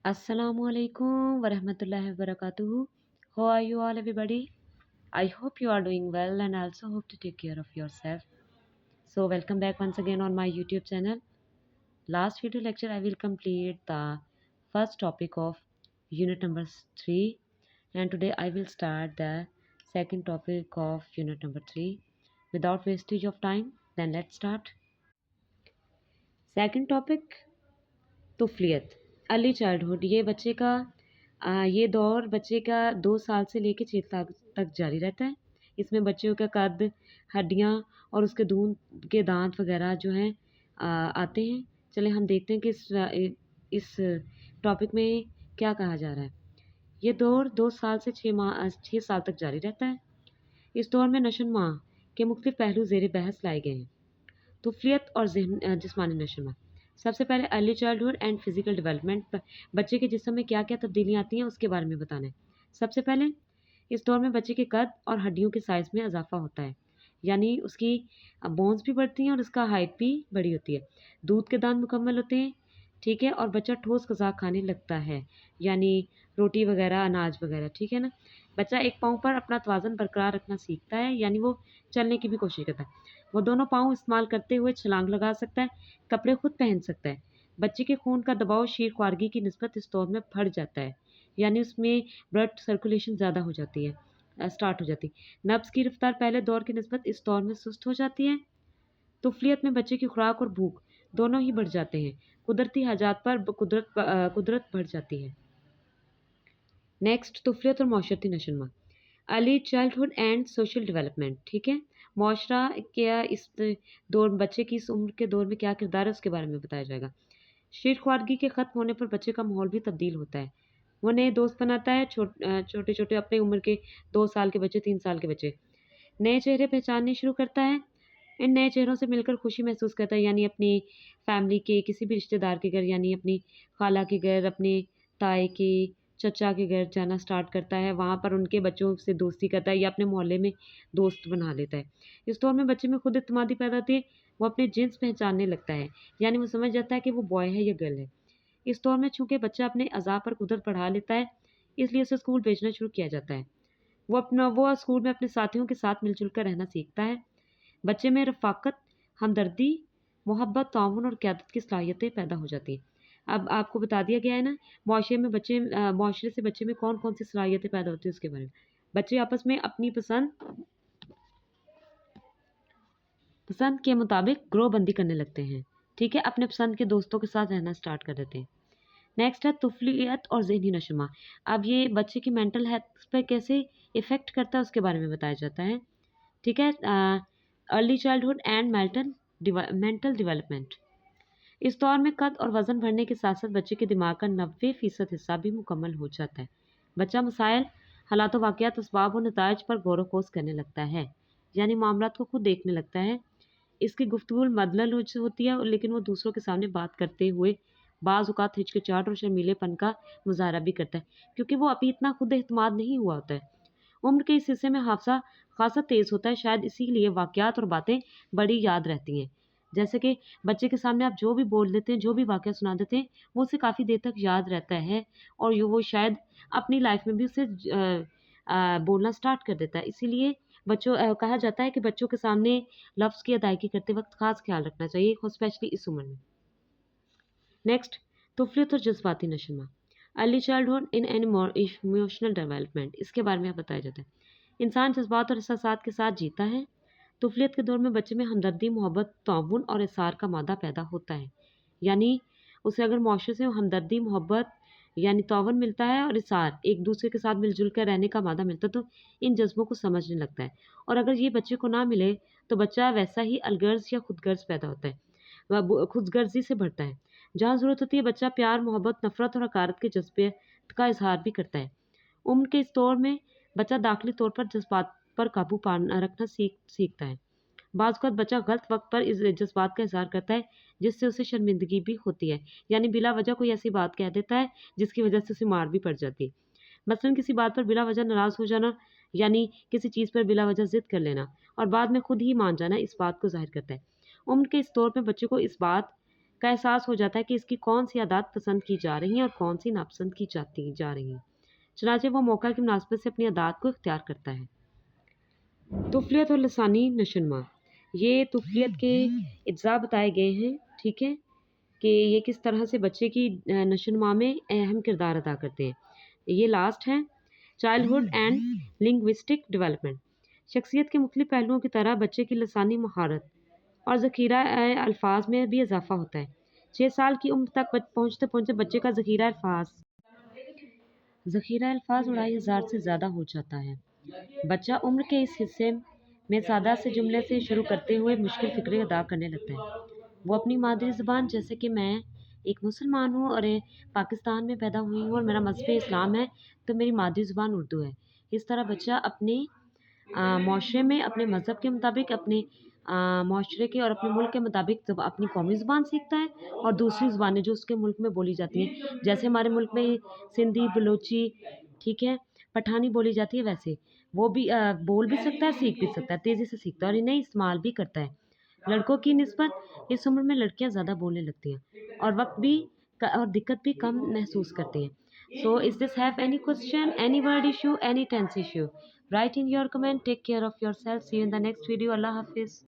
Assalamualaikum warahmatullahi wabarakatuh. How are you all, everybody? I hope you are doing well and also hope to take care of yourself. So, welcome back once again on my YouTube channel. Last video lecture, I will complete the first topic of unit number 3, and today I will start the second topic of unit number 3. Without wastage of time, then let's start. Second topic, तुफलियत early childhood. ये दौर बच्चे का 2 साल से लेकर 6 साल तक जारी रहता है। इसमें बच्चों का कद, हड्डियाँ और उसके दूध के दांत वगैरह जो हैं आते हैं। चलिए हम देखते हैं कि इस टॉपिक में क्या कहा जा रहा है। ये दौर 2 साल से 6 साल तक जारी रहता है। इस दौर में नशोनुमा के मुख्तलिफ पहलू ज़ेर बहस लाए गए हैं। तुफलियत और जिस्मानी नशोनुमा। सबसे पहले early childhood and physical development, बच्चे के जिस्म में क्या क्या तब्दीलियाँ आती हैं उसके बारे में बताना है। सबसे पहले इस दौर में बच्चे के कद और हड्डियों के साइज़ में इजाफा होता है, यानी उसकी बोन्स भी बढ़ती हैं और उसका हाइट भी बड़ी होती है। दूध के दांत मुकम्मल होते हैं, ठीक है, और बच्चा ठोस गज़ा खाने लगता है, यानी रोटी वगैरह, अनाज वगैरह, ठीक है ना। बच्चा एक पाँव पर अपना तवाज़न बरकरार रखना सीखता है, यानी वो चलने की भी कोशिश करता है। वो दोनों पाँव इस्तेमाल करते हुए छलांग लगा सकता है, कपड़े खुद पहन सकता है। बच्चे के खून का दबाव शीर ख्वारगी की निस्बत इस दौर में बढ़ जाता है, यानी उसमें ब्लड सर्कुलेशन ज़्यादा हो जाती है, स्टार्ट हो जाती है। नब्ज़ की रफ्तार पहले दौर की निस्बत इस दौर में सुस्त हो जाती है। तुफलियत में बच्चे की खुराक और भूख दोनों ही बढ़ जाते हैं। कुदरती हाजात पर कुदरत बढ़ जाती है। नेक्स्ट, तुफलियत और माशरती नशोनुमा। Early childhood and social development, ठीक है। माशरा क्या इस दौर बच्चे की इस उम्र के दौर में क्या किरदार है उसके बारे में बताया जाएगा। शीर ख्वारगी के ख़त्म होने पर बच्चे का माहौल भी तब्दील होता है। वो नए दोस्त बनाता है, छोटे छोटे अपने उम्र के 2 साल के बच्चे, 3 साल के बच्चे। नए चेहरे पहचानने शुरू करता है। इन नए चेहरों से मिलकर खुशी महसूस करता है, यानी अपनी फैमिली के किसी भी रिश्तेदार के घर, यानी अपनी खाला के घर, अपने ताए के, चचा के घर जाना स्टार्ट करता है। वहाँ पर उनके बच्चों से दोस्ती करता है या अपने मोहल्ले में दोस्त बना लेता है। इस दौर में बच्चे में खुद एतमादी पैदा होती है। वो अपने जिन्स पहचानने लगता है, यानी वो समझ जाता है कि वो बॉय है या गर्ल है। इस दौर में चूंकि बच्चा अपने अज़ा पर कुदरत बढ़ा लेता है, इसलिए उसे स्कूल भेजना शुरू किया जाता है। वो स्कूल में अपने साथियों के साथ मिलजुल कर रहना सीखता है। बच्चे में रफ़ाक़त, हमदर्दी, मोहब्बत, ताउन और क़यादत की सलाहियतें पैदा हो जाती हैं। अब आपको बता दिया गया है ना, मुआशरे से बच्चे में कौन-कौन सी सलाहियतें पैदा होती हैं उसके बारे में। बच्चे आपस में अपनी पसंद के मुताबिक ग्रोहबंदी करने लगते हैं, ठीक है, अपने पसंद के दोस्तों के साथ रहना स्टार्ट कर देते हैं। नेक्स्ट है तुफलियत और ज़हनी नशोनुमा। अब ये बच्चे की मेंटल हेल्थ पर कैसे इफ़ेक्ट करता है उसके बारे में बताया जाता है, ठीक है। Early childhood and mental development. इस दौर में कद और वज़न बढ़ने के साथ साथ बच्चे के दिमाग का 90% हिस्सा भी मुकम्मल हो जाता है। बच्चा मसाइल, हालात व वाक़यात, असबाब और नताइज पर गौर व खोज करने लगता है, यानी मामलात को खुद देखने लगता है। इसकी गुफ्तगू मदलल होती है, लेकिन वो दूसरों के सामने बात करते हुए बाज़ औक़ात हिचकिचाहट और शर्मीलेपन का मुज़ाहरा भी करता है, क्योंकि वो अभी इतना खुद एतमाद नहीं हुआ होता है। उम्र के इस हिस्से में हादसा ख़ासा तेज़ होता है, शायद इसीलिए वाक़यात और बातें बड़ी याद रहती हैं। जैसे कि बच्चे के सामने आप जो भी बोल देते हैं, जो भी वाक़या सुना देते हैं, वो उसे काफ़ी देर तक याद रहता है और वो शायद अपनी लाइफ़ में भी उसे बोलना स्टार्ट कर देता है। इसीलिए कहा जाता है कि बच्चों के सामने लफ्ज़ की अदायगी करते वक़्त ख़ास ख़्याल रखना चाहिए, स्पेशली इस उम्र में। नेक्स्ट, तुफलियत और जज़्बाती नशोनुमा। Early childhood in emotional development, इसके बारे में बताया जाता है। इंसान जज्बात और एहसासात के साथ जीता है। तुफलियत के दौर में बच्चे में हमदर्दी, मोहब्बत, ताउन और इसार का मादा पैदा होता है, यानी उसे अगर मुआशरे से हमदर्दी, मोहब्बत यानी ताउन मिलता है और इसार, एक दूसरे के साथ मिलजुल कर रहने का मादा मिलता है, तो इन जज्बों को समझने लगता है। और अगर ये बच्चे को ना मिले तो बच्चा वैसा ही अलगर्ज या खुदगर्ज पैदा होता है, वह खुदगर्जी से बढ़ता है। जहाँ ज़रूरत होती है बच्चा प्यार, मोहब्बत, नफ़रत और हक़ारत के जज्बे का इज़हार भी करता है। उम्र के इस दौर में बच्चा दाखिली तौर पर जज्बात पर काबू रखना सीखता है। बाज़ औक़ात बच्चा गलत वक़्त पर इस जज़्बात का इज़हार करता है, जिससे उसे शर्मिंदगी भी होती है, यानी बिला वजह कोई ऐसी बात कह देता है जिसकी वजह से उसे मार भी पड़ जाती है। मसलन किसी बात पर बिला वजह नाराज़ हो जाना, यानी किसी चीज़ पर बिला वजह ज़िद कर लेना और बाद में खुद ही मान जाना, इस बात को ज़ाहिर करता है। उम्र के इस दौर में बच्चे को इस बात کا एहसास हो जाता है कि इसकी कौन सी आदत पसंद की जा रही हैं और कौन सी नापसंद की जाती जा रही हैं। चनाचे वो मौका की मुनासबत से अपनी आदत को इख्तियार करता है। तुफलियत और लसानी नशोनुमा, ये तुफलियत के अज्जा बताए गए हैं, ठीक है, कि ये किस तरह से बच्चे की नशोनुमा में अहम किरदार अदा करते हैं। ये लास्ट है, चाइल्डहुड एंड लिंग्विस्टिक डेवलपमेंट। शख्सियत के मुख्तलिफ पहलुओं की तरह बच्चे की लसानी महारत और ज़ख़ीरा अल्फाज में भी इजाफा होता है। 6 साल की उम्र तक पहुँचते पहुँचते बच्चे का ज़ख़ीरा अल्फाज 2,500 से ज़्यादा हो जाता है। बच्चा उम्र के इस हिस्से में सादा से जुमले से शुरू करते हुए मुश्किल फ़िक्रे अदा करने लगता है। वो अपनी मादरी ज़बान, जैसे कि मैं एक मुसलमान हूँ और पाकिस्तान में पैदा हुई हूँ और मेरा मज़हब इस्लाम है, तो मेरी मादरी ज़बान उर्दू है। इस तरह बच्चा अपने माशरे में अपने मज़हब के मुताबिक, अपने माशरे के और अपने मुल्क के मुताबिक अपनी कौमी ज़ुबान सीखता है और दूसरी ज़ुबानें जो उसके मुल्क में बोली जाती हैं, जैसे हमारे मुल्क में सिंधी, बलोची, ठीक है, पठानी बोली जाती है, वैसे वो भी बोल भी सकता है, सीख भी सकता है, तेज़ी से सीखता है और इन्हें इस्तेमाल भी करता है। लड़कों की निस्बत इस उम्र में लड़कियां ज़्यादा बोलने लगती हैं और वक्त भी और दिक्कत भी कम महसूस करती हैं। So is this have any question, any word issue, any tense issue, write in your comment. Take care of yourself, see you in the next video. अल्लाह हाफिज़।